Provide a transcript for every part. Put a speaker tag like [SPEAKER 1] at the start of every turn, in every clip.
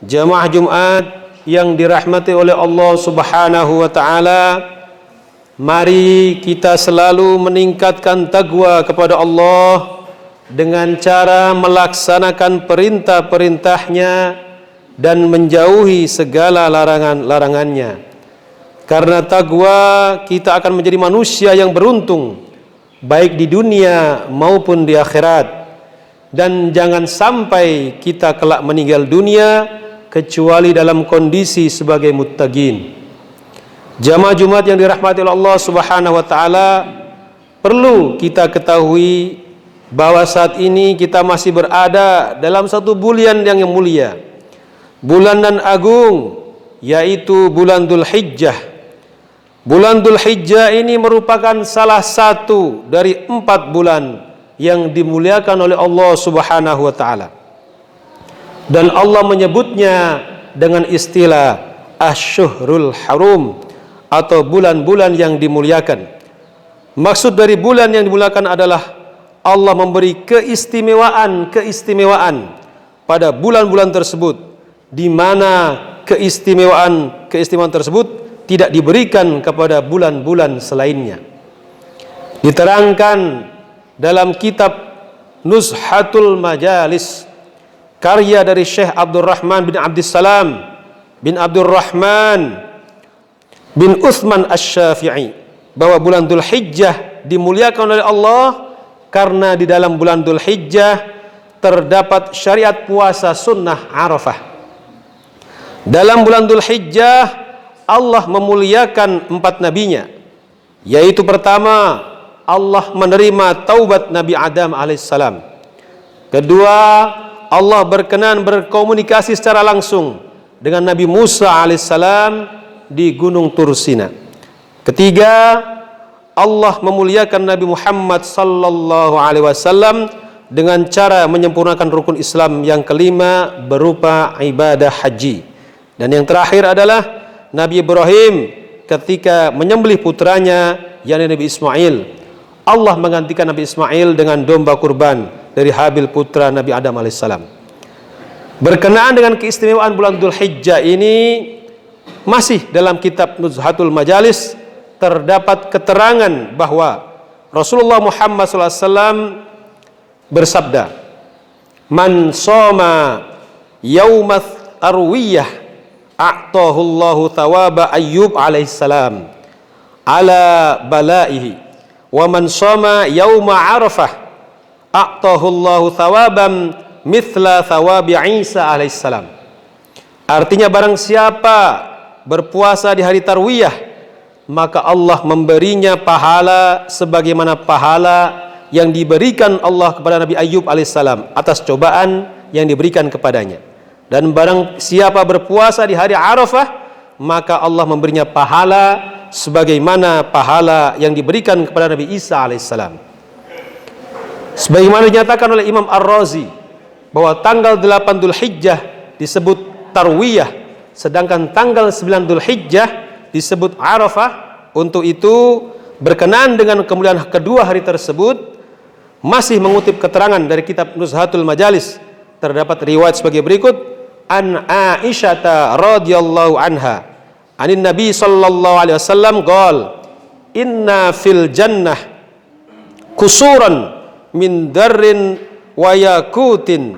[SPEAKER 1] Jamaah Jumat yang dirahmati oleh Allah Subhanahu wa taala, mari kita selalu meningkatkan takwa kepada Allah dengan cara melaksanakan perintah-perintahnya dan menjauhi segala larangan-larangannya. Karena takwa kita akan menjadi manusia yang beruntung baik di dunia maupun di akhirat. Dan jangan sampai kita kelak meninggal dunia kecuali dalam kondisi sebagai muttaqin. Jamaah Jumat yang dirahmati oleh Allah Subhanahu wa taala, perlu kita ketahui bahwa saat ini kita masih berada dalam satu bulan yang mulia, bulan dan agung, yaitu bulan Dzulhijjah. Bulan Dzulhijjah ini merupakan salah satu dari 4 bulan yang dimuliakan oleh Allah Subhanahu wa taala. Dan Allah menyebutnya dengan istilah Asy-Syuhrul Harum atau bulan-bulan yang dimuliakan. Maksud dari bulan yang dimuliakan adalah Allah memberi keistimewaan pada bulan-bulan tersebut, di mana keistimewaan tersebut tidak diberikan kepada bulan-bulan selainnya. Diterangkan dalam kitab Nuzhatul Majalis karya dari Syekh Abdurrahman bin Abdissalam bin Abdurrahman bin Utsman Asy-Syafi'i bahwa bulan Dzulhijjah dimuliakan oleh Allah karena di dalam bulan Dzulhijjah terdapat syariat puasa sunnah Arafah. Dalam bulan Dzulhijjah Allah memuliakan 4 nabinya, yaitu pertama, Allah menerima taubat Nabi Adam alaihissalam. Kedua, Allah berkenan berkomunikasi secara langsung dengan Nabi Musa alaihissalam di Gunung Tursina. Ketiga, Allah memuliakan Nabi Muhammad sallallahu alaihi wasallam dengan cara menyempurnakan rukun Islam yang kelima berupa ibadah haji. Dan yang terakhir adalah Nabi Ibrahim ketika menyembelih putranya yakni Nabi Ismail. Allah menggantikan Nabi Ismail dengan domba kurban dari Habil putra Nabi Adam alaihissalam. Berkenaan dengan keistimewaan bulan Dzulhijjah ini, masih dalam kitab Nuzhatul Majalis terdapat keterangan bahwa Rasulullah Muhammad SAW bersabda, "Man shoma yaumat arwiyah a'tahullahu thawaba Ayyub alaihissalam ala balaihi. Wa man shoma yauma Arafah a'tahullahu thawaban mithla thawabi Isa alaihissalam." Artinya barang siapa berpuasa di hari Tarwiyah, maka Allah memberinya pahala sebagaimana pahala yang diberikan Allah kepada Nabi Ayyub alaihissalam atas cobaan yang diberikan kepadanya. Dan barang siapa berpuasa di hari Arafah, maka Allah memberinya pahala sebagaimana pahala yang diberikan kepada Nabi Isa alaihissalam. Sebagaimana dinyatakan oleh Imam Ar-Razi bahwa tanggal 8 Dzulhijjah disebut Tarwiyah, sedangkan tanggal 9 Dzulhijjah disebut Arafah. Untuk itu, berkenaan dengan kemuliaan kedua hari tersebut, masih mengutip keterangan dari kitab Nuzhatul Majalis, terdapat riwayat sebagai berikut: An Aisyah radhiyallahu anha anin Nabi sallallahu alaihi wasallam qol inna fil jannah kusuran min darrin wa yakutin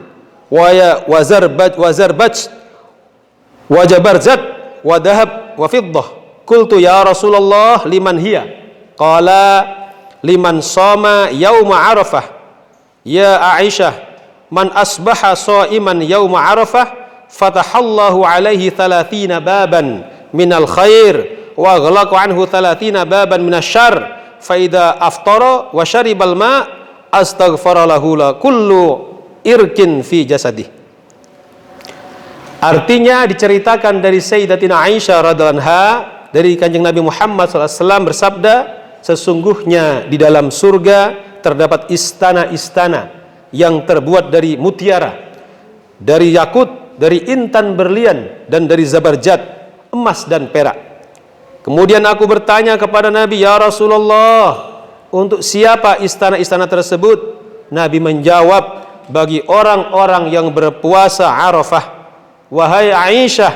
[SPEAKER 1] wa zarbaj wa jabarzat wa dahab wa fiddah. Qultu ya Rasulullah liman hiya? Qala liman shoma yauma Arafah. Ya Aisyah, man asbaha shaiman yauma Arafah fatahallahu alaihi 30 baban minal khair wa ghalaqu anhu 30 baban minasyarr fa idza aftara wa syaribal ma astaghfara lahu la kullu irkin fi jasadih. Artinya diceritakan dari Sayyidatina Aisyah radhiyallahu anha dari Kanjeng Nabi Muhammad SAW bersabda, sesungguhnya di dalam surga terdapat istana-istana yang terbuat dari mutiara, dari yakut, dari intan berlian, dan dari zabarjat, emas dan perak. Kemudian aku bertanya kepada Nabi, ya Rasulullah, untuk siapa istana-istana tersebut? Nabi menjawab, bagi orang-orang yang berpuasa Arafah. Wahai Aisyah,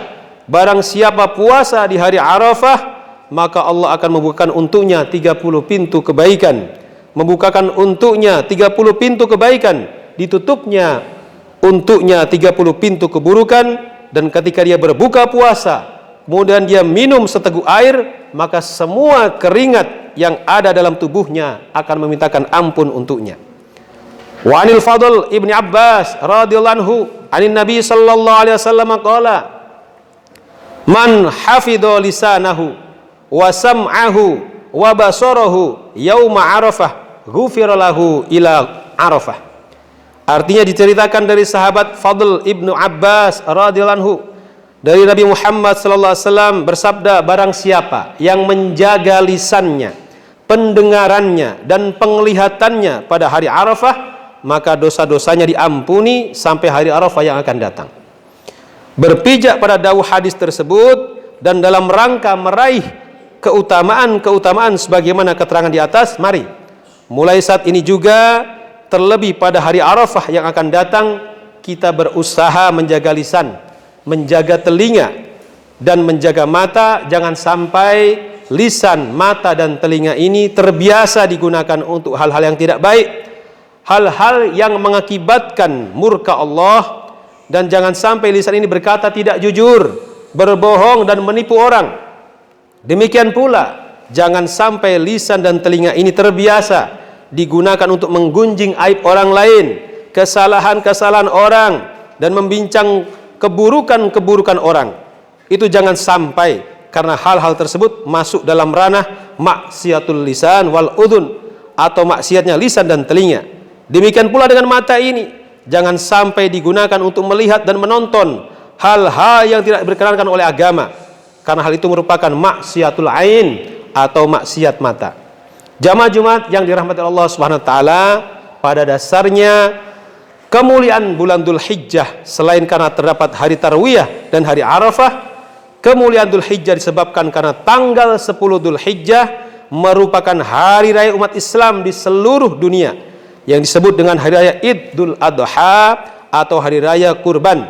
[SPEAKER 1] barang siapa puasa di hari Arafah, maka Allah akan membukakan untuknya 30 pintu kebaikan, membukakan untuknya 30 pintu kebaikan, ditutupnya untuknya 30 pintu keburukan. Dan ketika dia berbuka puasa, kemudian dia minum seteguk air, maka semua keringat yang ada dalam tubuhnya akan memintakan ampun untuknya. Wa anil Fadl ibni Abbas radhiyallahu anhu anin Nabi sallallahu alaihi wasallam qala, man hafidha lisanahu wa sam'ahu wa basarahu yauma Arafah ghufira lahu ila Arafah. Artinya diceritakan dari sahabat Fadl ibnu Abbas radhiyallahu anhu dari Nabi Muhammad sallallahu alaihi wasallam bersabda, barang siapa yang menjaga lisannya, pendengarannya dan penglihatannya pada hari Arafah, maka dosa-dosanya diampuni sampai hari Arafah yang akan datang. Berpijak pada dawuh hadis tersebut dan dalam rangka meraih keutamaan-keutamaan sebagaimana keterangan di atas, mari mulai saat ini juga, terlebih pada hari Arafah yang akan datang, kita berusaha menjaga lisan, menjaga telinga dan menjaga mata. Jangan sampai lisan, mata dan telinga ini terbiasa digunakan untuk hal-hal yang tidak baik, hal-hal yang mengakibatkan murka Allah. Dan jangan sampai lisan ini berkata tidak jujur, berbohong dan menipu orang. Demikian pula jangan sampai lisan dan telinga ini terbiasa digunakan untuk menggunjing aib orang lain, kesalahan-kesalahan orang, dan membincang keburukan-keburukan orang. Itu jangan sampai, karena hal-hal tersebut masuk dalam ranah maksiatul lisan wal udhun, atau maksiatnya lisan dan telinga. Demikian pula dengan mata ini, jangan sampai digunakan untuk melihat dan menonton hal-hal yang tidak diperkenankan oleh agama, karena hal itu merupakan maksiatul ain atau maksiat mata. Jamaah Jumat yang dirahmati Allah Subhanahu wa taala, pada dasarnya kemuliaan bulan Dzulhijjah selain karena terdapat hari Tarwiyah dan hari Arafah, kemuliaan Dzulhijjah disebabkan karena tanggal 10 Dzulhijjah merupakan hari raya umat Islam di seluruh dunia yang disebut dengan hari raya Idul Adha atau hari raya kurban.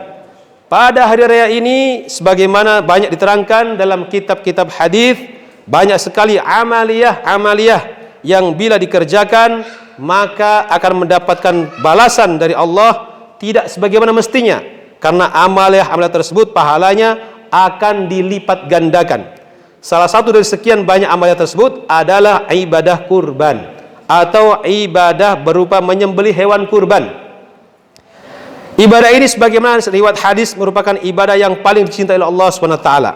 [SPEAKER 1] Pada hari raya ini, sebagaimana banyak diterangkan dalam kitab-kitab hadis, banyak sekali amaliyah yang bila dikerjakan maka akan mendapatkan balasan dari Allah tidak sebagaimana mestinya, karena amaliyah tersebut pahalanya akan dilipat gandakan. Salah satu dari sekian banyak amaliyah tersebut adalah ibadah kurban atau ibadah berupa menyembelih hewan kurban. Ibadah ini sebagaimana riwayat hadis merupakan ibadah yang paling dicintai oleh Allah Subhanahu wa taala.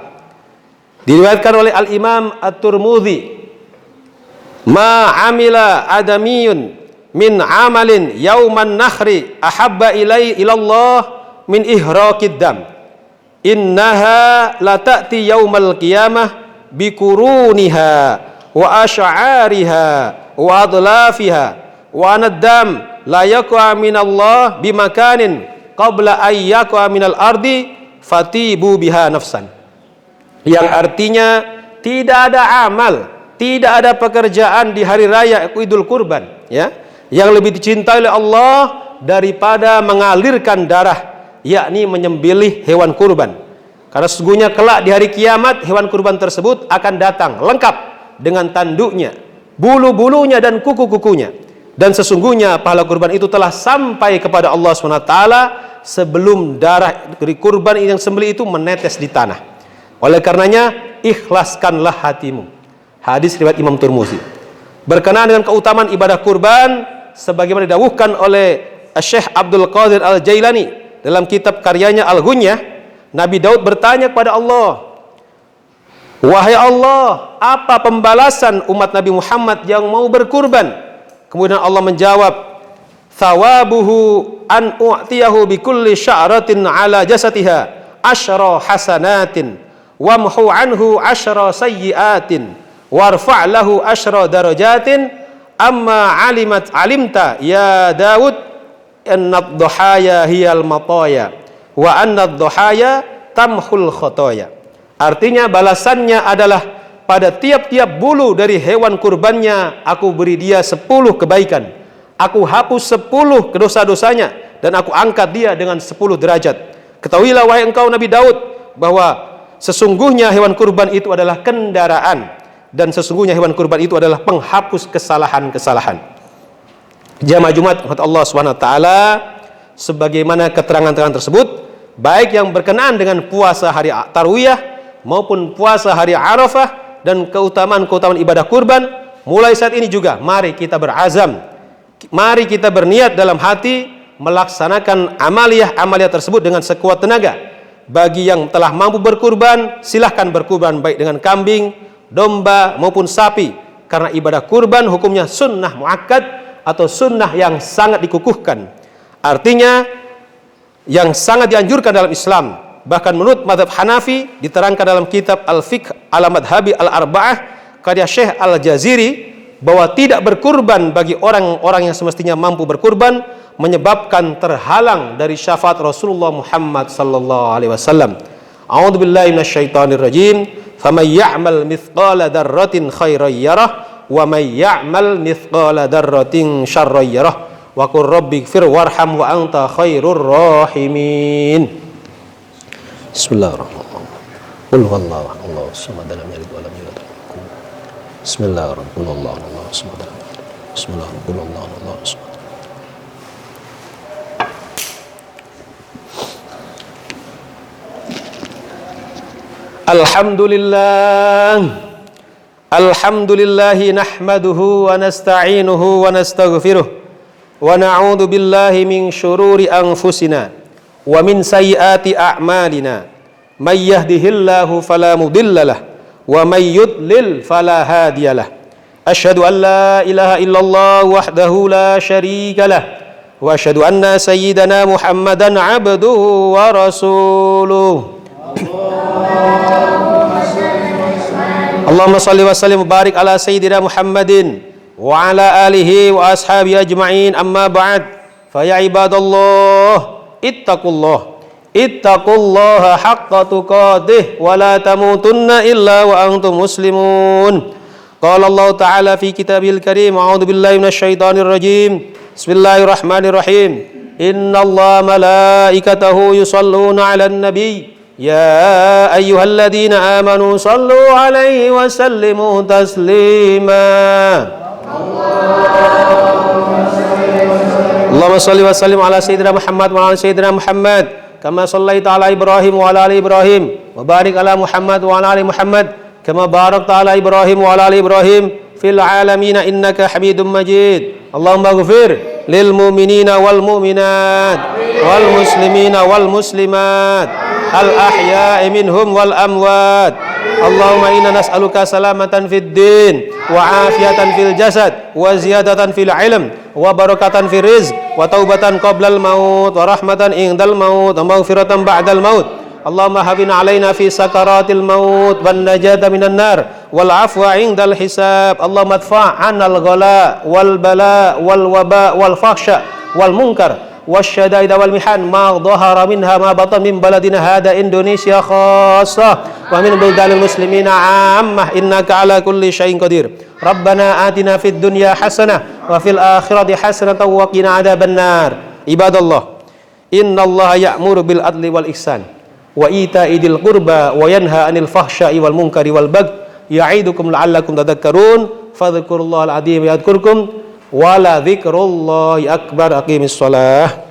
[SPEAKER 1] Diriwayatkan oleh Al-Imam At-Tirmidzi, ma amila adamiyun min amalin yauman nahri ahabba ilallah min ihraqid dam, innaha la ta'ti yaumal qiyamah bikuruniha wa asy'ariha wa adlafiha wa anaddam la yaqwa minallah bimakanin qabla ay yaqwa minal ardi fatibu biha nafsan. Yang artinya tidak ada amal, tidak ada pekerjaan di hari raya Idul Kurban, ya, yang lebih dicintai oleh Allah daripada mengalirkan darah, yakni menyembelih hewan kurban. Karena sesungguhnya kelak di hari kiamat hewan kurban tersebut akan datang lengkap dengan tanduknya, bulu-bulunya dan kuku-kukunya. Dan sesungguhnya pahala kurban itu telah sampai kepada Allah SWT sebelum darah dari kurban yang sembelih itu menetes di tanah. Oleh karenanya, ikhlaskanlah hatimu. Hadis riwayat Imam Tirmidzi. Berkenaan dengan keutamaan ibadah kurban, sebagaimana didawuhkan oleh Syekh Abdul Qadir Al-Jailani dalam kitab karyanya Al-Ghunyah, Nabi Daud bertanya kepada Allah, wahai Allah, apa pembalasan umat Nabi Muhammad yang mau berkurban? Kemudian Allah menjawab, thawabuhu an u'tiyahu bikulli sya'ratin ala jasatiha asyra hasanatin wamhu anhu asyra sayyiatin warfa' lahu asyra darajatin amma alimta ya Daud annad dhuhaya hiyal mataya wa annad dhuhaya tamhul khotoya. Artinya balasannya adalah pada tiap-tiap bulu dari hewan kurbannya aku beri dia 10 kebaikan, aku hapus 10 dosa-dosanya, dan aku angkat dia dengan 10 derajat. Ketahuilah wahai engkau Nabi Daud bahwa sesungguhnya hewan kurban itu adalah kendaraan, dan sesungguhnya hewan kurban itu adalah penghapus kesalahan-kesalahan. Jamaah Jumat Allah SWT, sebagaimana keterangan-keterangan tersebut, baik yang berkenaan dengan puasa hari Tarwiyah maupun puasa hari Arafah dan keutamaan-keutamaan ibadah kurban, mulai saat ini juga mari kita berazam, mari kita berniat dalam hati melaksanakan amaliyah tersebut dengan sekuat tenaga. Bagi yang telah mampu berkurban, silahkan berkurban baik dengan kambing, domba maupun sapi, karena ibadah kurban hukumnya sunnah muakkad atau sunnah yang sangat dikukuhkan. Artinya yang sangat dianjurkan dalam Islam. Bahkan menurut mazhab Hanafi diterangkan dalam kitab Al-Fiqh ala Madhabi Al-Arba'ah karya Syekh Al-Jaziri bahwa tidak berkurban bagi orang-orang yang semestinya mampu berkurban menyebabkan terhalang dari syafaat Rasulullah Muhammad sallallahu alaihi wasallam. A'udzu billahi minasyaitonir rajim. Faman ya'mal mithqala dzarratin khairan yarah wa may ya'mal mithqala dzarratin syarran yarah. Wa qur rabbighfir warham wa anta khairur rahimin. Bismillahirrahmanirrahim. Qul huwallahu ahad, Allahus samad, lam yalid wa lam yulad. Bismillahirrahmanirrahim. Allahus samad. Bismillahirrahmanirrahim. Allahus samad. Alhamdulillahi nahmaduhu wa nasta'inuhu wa nastaghfiruh wa na'udzu billahi min syururi anfusina wa min sayyiati a'malina. May yahdihillahu fala mudhillalah wa may yudlil fala hadiyalah. Asyhadu an la ilaha illallah wahdahu la syarikalah wa asyhadu anna sayyidana Muhammadan 'abduhu wa rasuluh. Allahumma salli wa sallim wa barik ala sayyidina Muhammadin wa ala alihi wa ashabihi ajma'in, amma ba'd. Fa ya ibadallah ittaqullaha haqqa tuqatih wa la tamutunna illa wa antum muslimun. Qala Allah ta'ala fi kitabil karim, a'udzu billahi minasyaitonir rajim. Bismillahirrahmanirrahim. Innallaha malaikatahu yusholluna 'alan nabiy. Ya ayyuhalladzina amanu sallu alaihi wa sallimu taslima. Allahumma salli wa sallim ala sayyidina Muhammad wa ala sayyidina Muhammad kama sallaita ala Ibrahim wa ala ali Ibrahim wa barik ala Muhammad wa ala ali Muhammad kama barakta ala Ibrahim wa ala ali Ibrahim fil alamin innaka Hamidum Majid. Allahumma ighfir lil mu'minina wal mu'minat wal muslimina wal muslimat al ahya'i minhum wal amwat. Allahumma inna nas'aluka salamatan fid din wa afiyatan fil jasad wa ziyadatan fil ilm wa barakatan fil rizq wa taubatan qablal maut wa rahmatan indal maut wa maghfiratan ba'dal maut. Allahumma hafina alaina fi sakaratil maut wan najata minan nar wal afwa indal hisab. Allahumma adfa' 'anal ghala wal bala wal waba wal fahsya wal munkar wasyadaid wal mihan ma dhahara minha ma batan min baladina hada Indonesia khassah wa min buldalil muslimina ammah innaka ala kulli syai'in qadir. Rabbana atina fid dunya hasanah wa fil akhirati hasanatan wa qina adzabannar. Ibadallah, innallaha ya'muru bil adli wal ihsan wa ita'i dzil qurba wa yanha 'anil fahsya'i wal munkari wal baghi ya'idukum la'allakum tadhakkarun. Fadhkurullahal 'azim yadhkurkum wa la dzikrullahi akbar. Aqimis shalah.